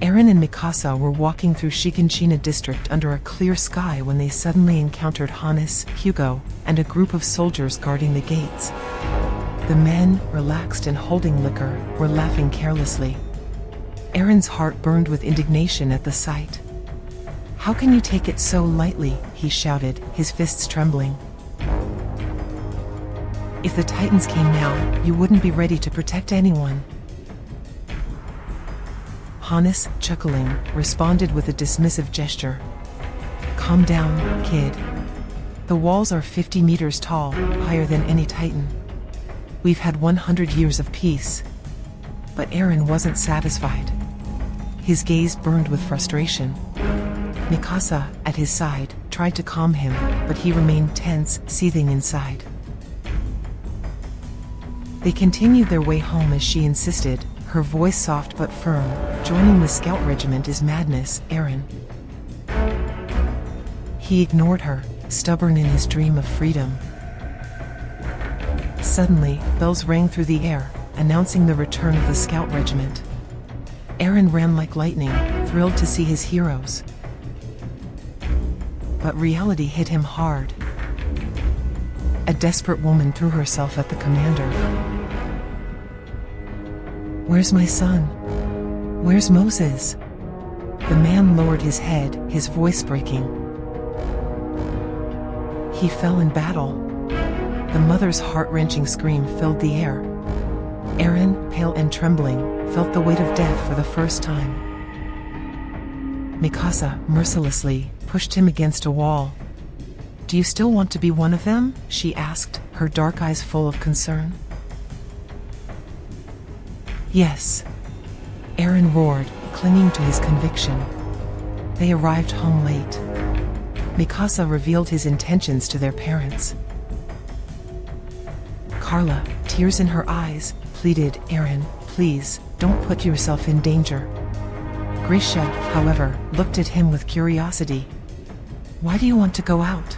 Eren and Mikasa were walking through Shiganshina district under a clear sky when they suddenly encountered Hannes, Hugo, and a group of soldiers guarding the gates. The men, relaxed and holding liquor, were laughing carelessly. Eren's heart burned with indignation at the sight. "How can you take it so lightly?" he shouted, his fists trembling. "If the Titans came now, you wouldn't be ready to protect anyone." Hannes, chuckling, responded with a dismissive gesture. "Calm down, kid. The walls are 50 meters tall, higher than any Titan. We've had 100 years of peace." But Eren wasn't satisfied. His gaze burned with frustration. Mikasa, at his side, tried to calm him, but he remained tense, seething inside. They continued their way home as she insisted, her voice soft but firm. "Joining the scout regiment is madness, Eren." He ignored her, stubborn in his dream of freedom. Suddenly, bells rang through the air, announcing the return of the scout regiment. Eren ran like lightning, thrilled to see his heroes. But reality hit him hard. A desperate woman threw herself at the commander. "Where's my son? Where's Moses?" The man lowered his head, his voice breaking. "He fell in battle." The mother's heart-wrenching scream filled the air. Eren, pale and trembling, felt the weight of death for the first time. Mikasa, mercilessly, pushed him against a wall. "Do you still want to be one of them?" she asked, her dark eyes full of concern. "Yes," Eren roared, clinging to his conviction. They arrived home late. Mikasa revealed his intentions to their parents. Carla, tears in her eyes, pleaded, "Eren, please, don't put yourself in danger." Grisha, however, looked at him with curiosity. "Why do you want to go out?"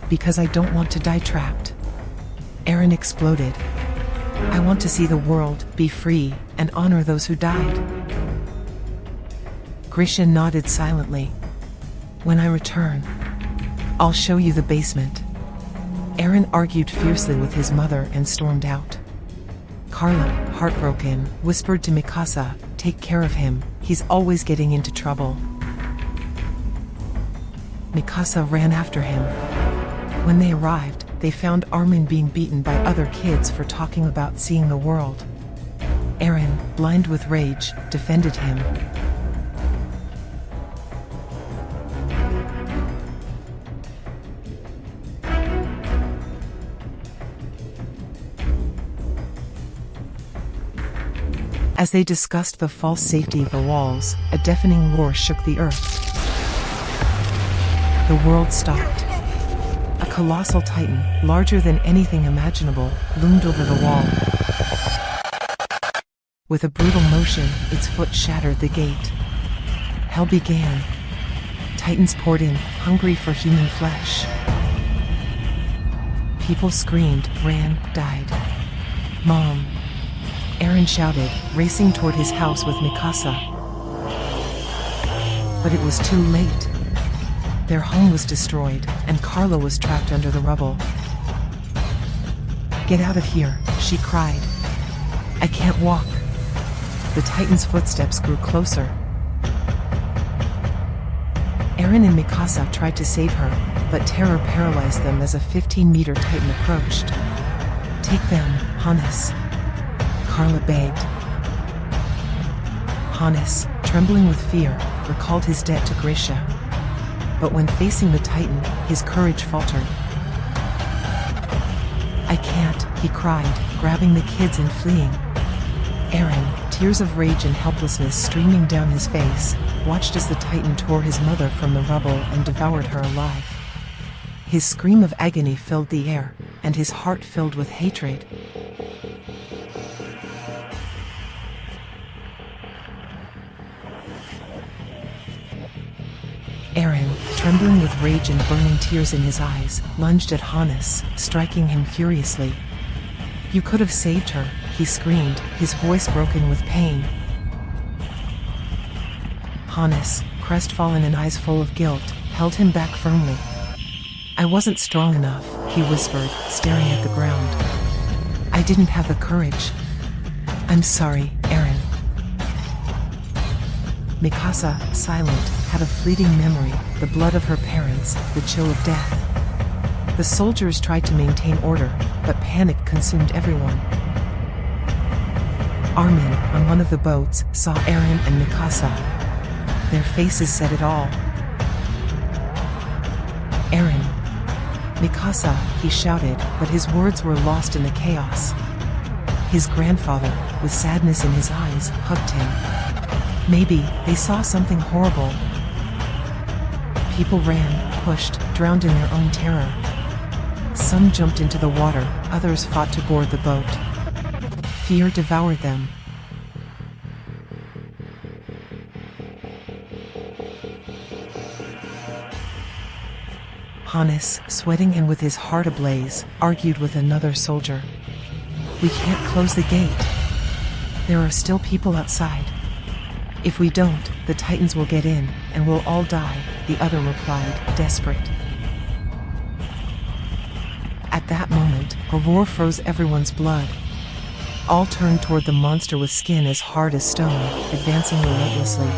"Because I don't want to die trapped." Eren exploded. "I want to see the world, be free, and honor those who died." Grisha nodded silently. "When I return, I'll show you the basement." Eren argued fiercely with his mother and stormed out. Carla, heartbroken, whispered to Mikasa, "Take care of him, he's always getting into trouble." Mikasa ran after him. When they arrived, they found Armin being beaten by other kids for talking about seeing the world. Eren, blind with rage, defended him. As they discussed the false safety of the walls, a deafening roar shook the earth. The world stopped. A colossal titan, larger than anything imaginable, loomed over the wall. With a brutal motion, its foot shattered the gate. Hell began. Titans poured in, hungry for human flesh. People screamed, ran, died. "Mom!" Eren shouted, racing toward his house with Mikasa. But it was too late. Their home was destroyed, and Carla was trapped under the rubble. "Get out of here," she cried. "I can't walk." The Titan's footsteps grew closer. Eren and Mikasa tried to save her, but terror paralyzed them as a 15-meter Titan approached. "Take them, Hannes," Carla begged. Hannes, trembling with fear, recalled his debt to Grisha. But when facing the Titan, his courage faltered. "I can't," he cried, grabbing the kids and fleeing. Eren, tears of rage and helplessness streaming down his face, watched as the Titan tore his mother from the rubble and devoured her alive. His scream of agony filled the air, and his heart filled with hatred. Eren, trembling with rage and burning tears in his eyes, lunged at Hannes, striking him furiously. "You could have saved her," he screamed, his voice broken with pain. Hannes, crestfallen and eyes full of guilt, held him back firmly. I wasn't strong enough, he whispered, staring at the ground. I didn't have the courage. I'm sorry, Eren. Mikasa, silent, had a fleeting memory, the blood of her parents, the chill of death. The soldiers tried to maintain order, but panic consumed everyone. Armin, on one of the boats, saw Eren and Mikasa. Their faces said it all. Eren. Mikasa, he shouted, but his words were lost in the chaos. His grandfather, with sadness in his eyes, hugged him. Maybe they saw something horrible. People ran, pushed, drowned in their own terror. Some jumped into the water, others fought to board the boat. Fear devoured them. Hannes, sweating and with his heart ablaze, argued with another soldier. We can't close the gate. There are still people outside. If we don't, the Titans will get in, and we'll all die, the other replied, desperate. At that moment, a roar froze everyone's blood. All turned toward the monster with skin as hard as stone, advancing relentlessly.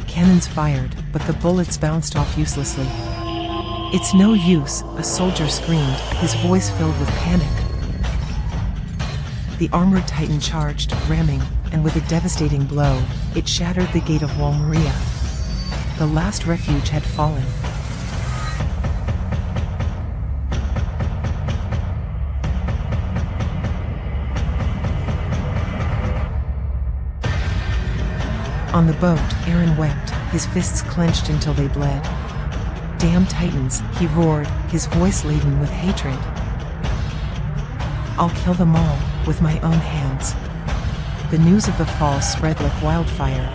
Cannons fired, but the bullets bounced off uselessly. It's no use, a soldier screamed, his voice filled with panic. The armored Titan charged, ramming, and with a devastating blow, it shattered the gate of Wall Maria. The last refuge had fallen. On the boat, Eren wept, his fists clenched until they bled. Damn Titans, he roared, his voice laden with hatred. I'll kill them all, with my own hands. The news of the fall spread like wildfire.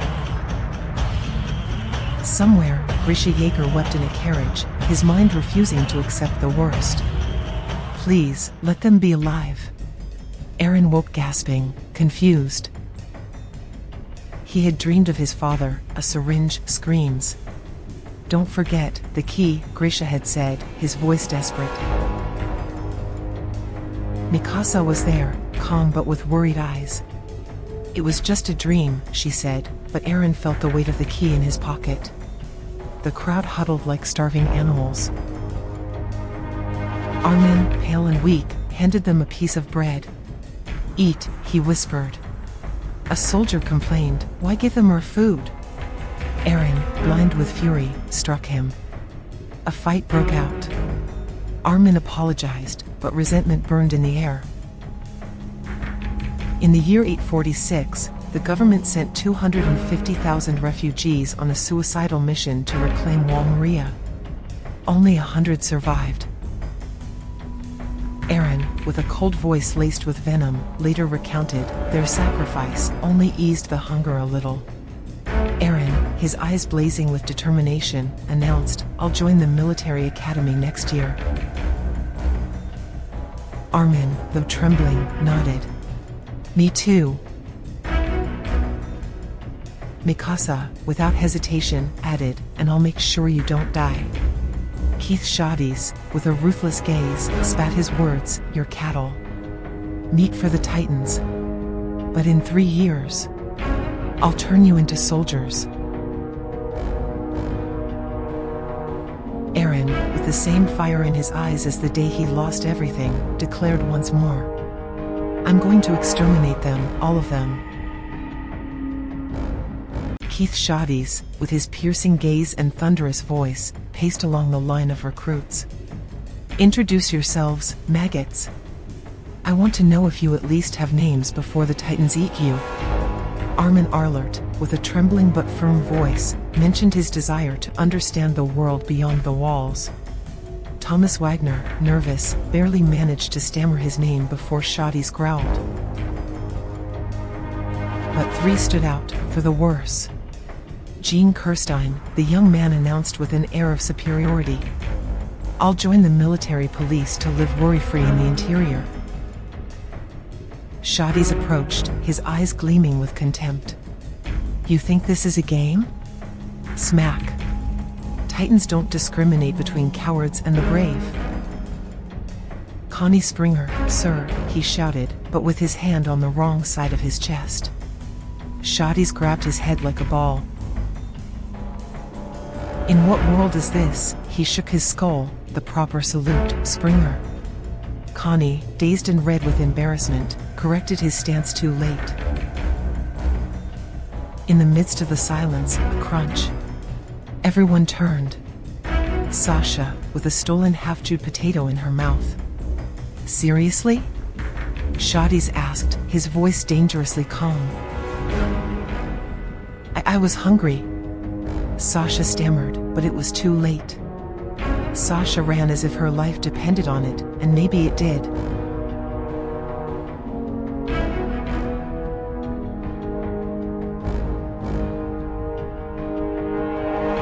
Somewhere, Hajime Yeager wept in a carriage, his mind refusing to accept the worst. Please, let them be alive. Eren woke gasping, confused. He had dreamed of his father, a syringe, screams. Don't forget, the key, Grisha had said, his voice desperate. Mikasa was there, calm but with worried eyes. It was just a dream, she said, but Eren felt the weight of the key in his pocket. The crowd huddled like starving animals. Armin, pale and weak, handed them a piece of bread. Eat, he whispered. A soldier complained, why give them our food? Eren, blind with fury, struck him. A fight broke out. Armin apologized, but resentment burned in the air. In the year 846, the government sent 250,000 refugees on a suicidal mission to reclaim Wall Maria. Only 100 survived. Eren, with a cold voice laced with venom, later recounted, their sacrifice only eased the hunger a little. Eren, his eyes blazing with determination, announced, I'll join the military academy next year. Armin, though trembling, nodded. Me too. Mikasa, without hesitation, added, and I'll make sure you don't die. Keith Shadis, with a ruthless gaze, spat his words, your cattle. Meat for the Titans. But in 3 years, I'll turn you into soldiers. Eren, with the same fire in his eyes as the day he lost everything, declared once more. I'm going to exterminate them, all of them. Keith Shadis, with his piercing gaze and thunderous voice, paced along the line of recruits. Introduce yourselves, maggots. I want to know if you at least have names before the Titans eat you. Armin Arlert, with a trembling but firm voice, mentioned his desire to understand the world beyond the walls. Thomas Wagner, nervous, barely managed to stammer his name before Shadis growled. But 3 stood out, for the worse. Jean Kirstein, the young man announced with an air of superiority. I'll join the military police to live worry-free in the interior. Shadis approached, his eyes gleaming with contempt. You think this is a game? Smack. Titans don't discriminate between cowards and the brave. Connie Springer, sir, he shouted, but with his hand on the wrong side of his chest. Shotties grabbed his head like a ball. In what world is this? He shook his skull. The proper salute, Springer. Connie, dazed and red with embarrassment, corrected his stance too late. In the midst of the silence, a crunch. Everyone turned. Sasha, with a stolen half-chewed potato in her mouth. Seriously? Shotties asked, his voice dangerously calm. I was hungry. Sasha stammered, but it was too late. Sasha ran as if her life depended on it, and maybe it did.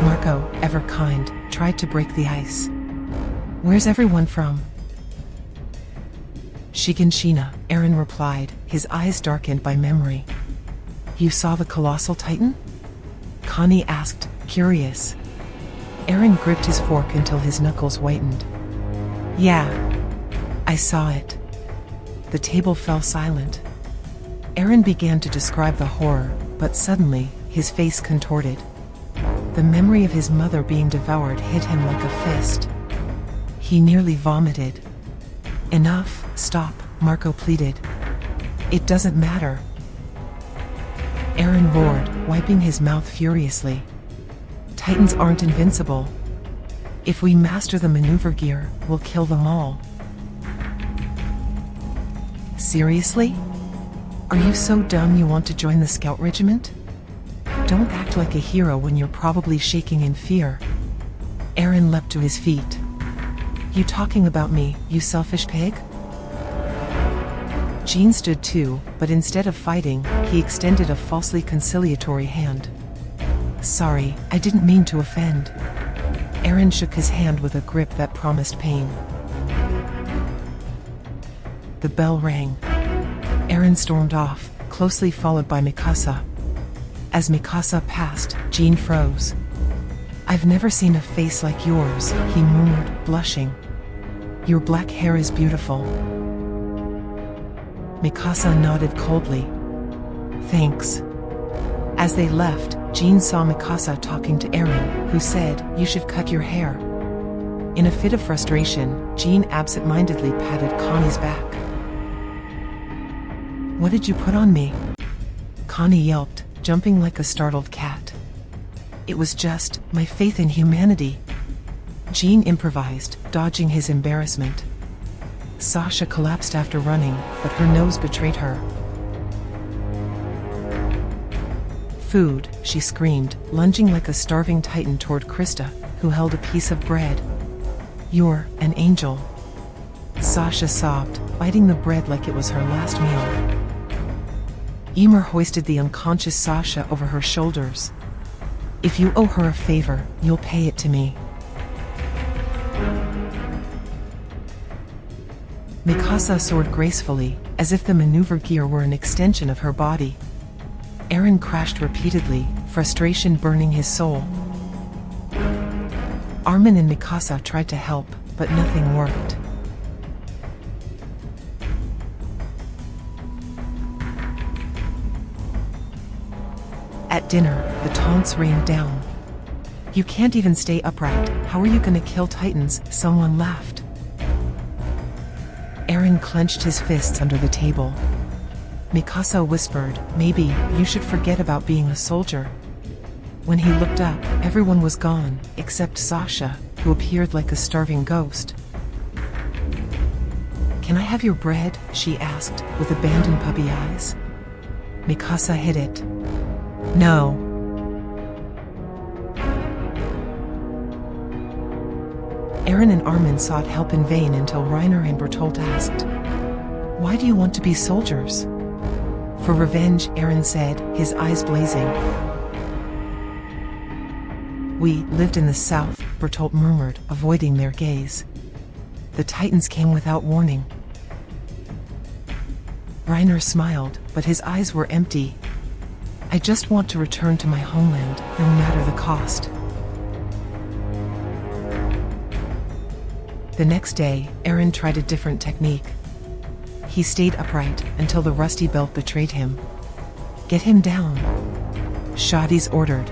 Marco, ever kind, tried to break the ice. Where's everyone from? Shiganshina, Eren replied, his eyes darkened by memory. You saw the colossal titan? Connie asked, curious. Eren gripped his fork until his knuckles whitened. Yeah, I saw it. The table fell silent. Eren began to describe the horror, but suddenly, his face contorted. The memory of his mother being devoured hit him like a fist. He nearly vomited. Enough, stop, Marco pleaded. It doesn't matter. Eren roared, wiping his mouth furiously. Titans aren't invincible. If we master the maneuver gear, we'll kill them all. Seriously? Are you so dumb you want to join the scout regiment? Don't act like a hero when you're probably shaking in fear. Eren leapt to his feet. You talking about me, you selfish pig? Jean stood too, but instead of fighting, he extended a falsely conciliatory hand. Sorry, I didn't mean to offend. Eren shook his hand with a grip that promised pain. The bell rang. Eren stormed off, closely followed by Mikasa. As Mikasa passed, Jean froze. I've never seen a face like yours, he murmured, blushing. Your black hair is beautiful. Mikasa nodded coldly. Thanks. As they left, Jean saw Mikasa talking to Eren, who said, You should cut your hair. In a fit of frustration, Jean absent-mindedly patted Connie's back. What did you put on me? Connie yelped, jumping like a startled cat. It was just my faith in humanity. Jean improvised, dodging his embarrassment. Sasha collapsed after running, but her nose betrayed her. Food, she screamed, lunging like a starving titan toward Krista, who held a piece of bread. You're an angel. Sasha sobbed, biting the bread like it was her last meal. Ymir hoisted the unconscious Sasha over her shoulders. If you owe her a favor, you'll pay it to me. Mikasa soared gracefully, as if the maneuver gear were an extension of her body. Eren crashed repeatedly, frustration burning his soul. Armin and Mikasa tried to help, but nothing worked. At dinner, the taunts rained down. You can't even stay upright, how are you gonna kill titans? Someone laughed. Eren clenched his fists under the table. Mikasa whispered, maybe you should forget about being a soldier. When he looked up, everyone was gone, except Sasha, who appeared like a starving ghost. Can I have your bread? She asked, with abandoned puppy eyes. Mikasa hid it. No. Eren and Armin sought help in vain until Reiner and Bertolt asked, Why do you want to be soldiers? For revenge, Eren said, his eyes blazing. We lived in the south, Bertolt murmured, avoiding their gaze. The Titans came without warning. Reiner smiled, but his eyes were empty. I just want to return to my homeland, no matter the cost. The next day, Eren tried a different technique. He stayed upright until the rusty belt betrayed him. Get him down, Shadis ordered.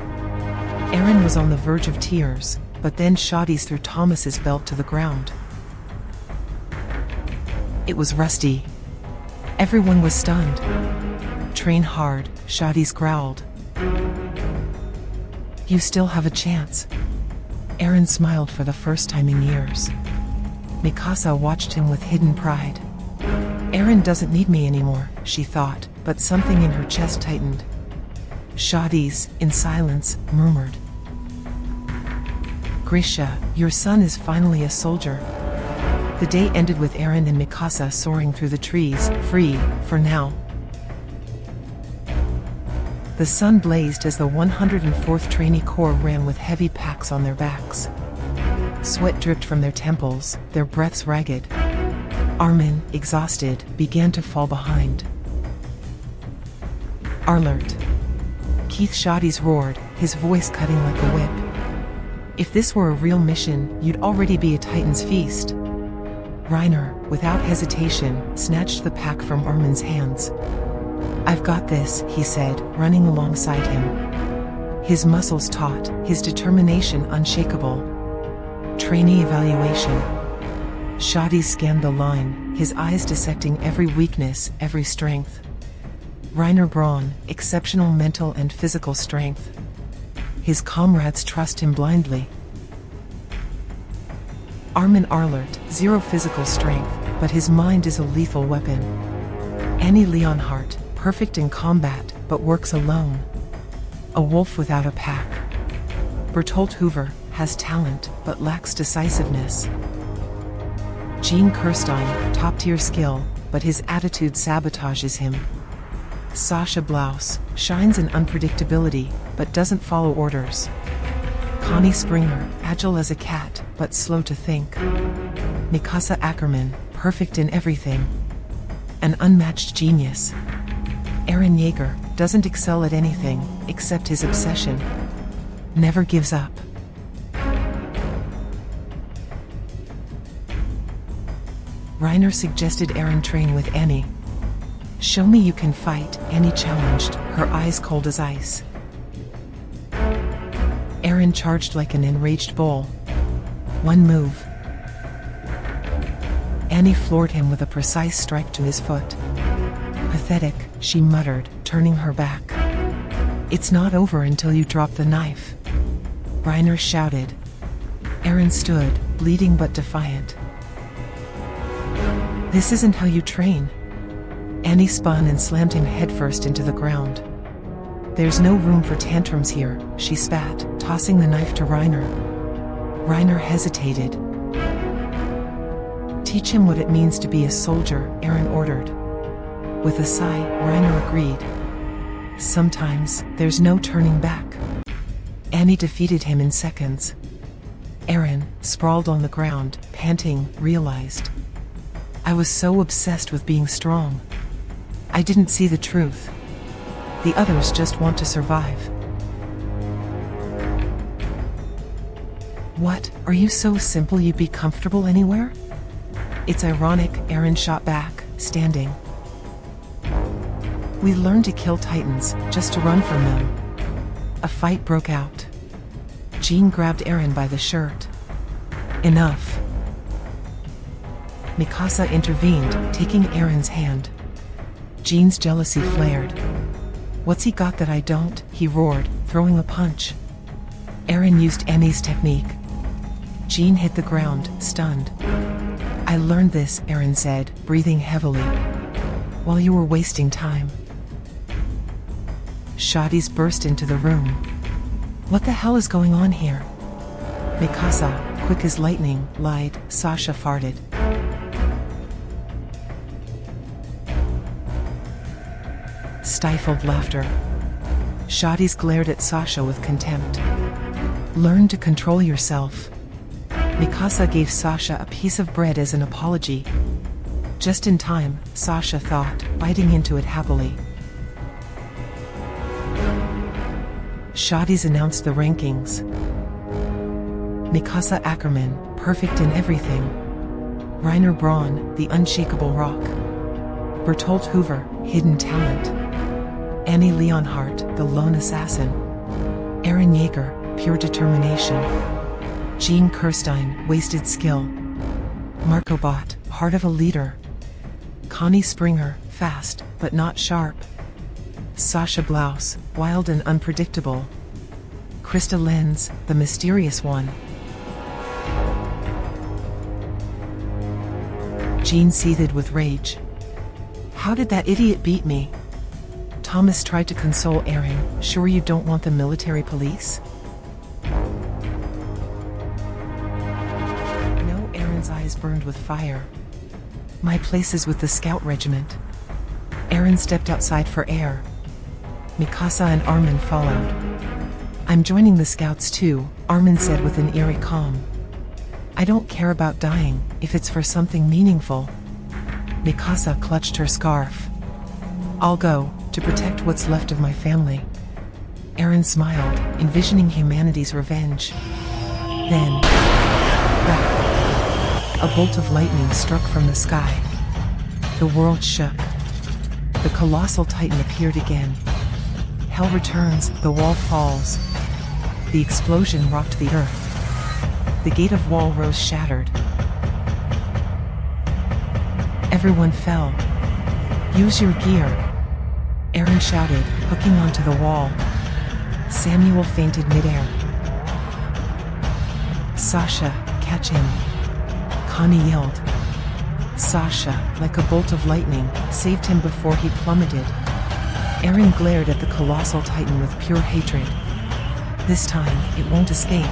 Eren was on the verge of tears, but then Shadis threw Thomas's belt to the ground. It was rusty. Everyone was stunned. Train hard, Shadis growled. You still have a chance. Eren smiled for the first time in years. Mikasa watched him with hidden pride. Eren doesn't need me anymore, she thought, but something in her chest tightened. Shadis, in silence, murmured. Grisha, your son is finally a soldier. The day ended with Eren and Mikasa soaring through the trees, free, for now. The sun blazed as the 104th Trainee Corps ran with heavy packs on their backs. Sweat dripped from their temples, their breaths ragged. Armin, exhausted, began to fall behind. Arlert. Keith Shadis roared, his voice cutting like a whip. If this were a real mission, you'd already be a Titan's feast. Reiner, without hesitation, snatched the pack from Armin's hands. I've got this, he said, running alongside him. His muscles taut, his determination unshakable. Trainee evaluation. Shadis scanned the line, his eyes dissecting every weakness, every strength. Reiner Braun, exceptional mental and physical strength. His comrades trust him blindly. Armin Arlert, zero physical strength, but his mind is a lethal weapon. Annie Leonhardt, perfect in combat, but works alone. A wolf without a pack. Bertolt Hoover has talent, but lacks decisiveness. Gene Kirstein, top-tier skill, but his attitude sabotages him. Sasha Blouse shines in unpredictability, but doesn't follow orders. Connie Springer, agile as a cat, but slow to think. Mikasa Ackerman, perfect in everything. An unmatched genius. Eren Yeager doesn't excel at anything, except his obsession. Never gives up. Reiner suggested Eren train with Annie. Show me you can fight, Annie challenged, her eyes cold as ice. Eren charged like an enraged bull. One move. Annie floored him with a precise strike to his foot. Pathetic, she muttered, turning her back. It's not over until you drop the knife. Reiner shouted. Eren stood, bleeding but defiant. This isn't how you train. Annie spun and slammed him headfirst into the ground. There's no room for tantrums here, she spat, tossing the knife to Reiner. Reiner hesitated. Teach him what it means to be a soldier, Eren ordered. With a sigh, Reiner agreed. Sometimes, there's no turning back. Annie defeated him in seconds. Eren, sprawled on the ground, panting, realized. I was so obsessed with being strong. I didn't see the truth. The others just want to survive. What, are you so simple you'd be comfortable anywhere? It's ironic, Eren shot back, standing. We learned to kill Titans, just to run from them. A fight broke out. Jean grabbed Eren by the shirt. Enough. Mikasa intervened, taking Eren's hand. Jean's jealousy flared. What's he got that I don't? He roared, throwing a punch. Eren used Annie's technique. Jean hit the ground, stunned. I learned this, Eren said, breathing heavily. While you were wasting time. Shadis burst into the room. What the hell is going on here? Mikasa, quick as lightning, lied. Sasha farted. Stifled laughter. Shadis glared at Sasha with contempt. Learn to control yourself. Mikasa gave Sasha a piece of bread as an apology. Just in time, Sasha thought, biting into it happily. Shotties announced the rankings. Mikasa Ackerman, perfect in everything. Reiner Braun, the unshakable rock. Bertolt Hoover, hidden talent. Annie Leonhardt, the lone assassin. Eren Yeager, pure determination. Jean Kirstein, wasted skill. Marco Bott, heart of a leader. Connie Springer, fast, but not sharp. Sasha Blouse, wild and unpredictable. Krista Lenz, the mysterious one. Jean seethed with rage. How did that idiot beat me? Thomas tried to console Eren. Sure you don't want the military police? No, Eren's eyes burned with fire. My place is with the scout regiment. Eren stepped outside for air. Mikasa and Armin followed. I'm joining the scouts too, Armin said with an eerie calm. I don't care about dying, if it's for something meaningful. Mikasa clutched her scarf. I'll go, to protect what's left of my family. Eren smiled, envisioning humanity's revenge. Then, crack! A bolt of lightning struck from the sky. The world shook. The colossal titan appeared again. Hell returns, the wall falls. The explosion rocked the earth. The gate of wall rose shattered. Everyone fell. Use your gear, Eren shouted, hooking onto the wall. Samuel fainted midair. Sasha, catch him. Connie yelled. Sasha, like a bolt of lightning, saved him before he plummeted. Eren glared at the colossal titan with pure hatred. This time, it won't escape.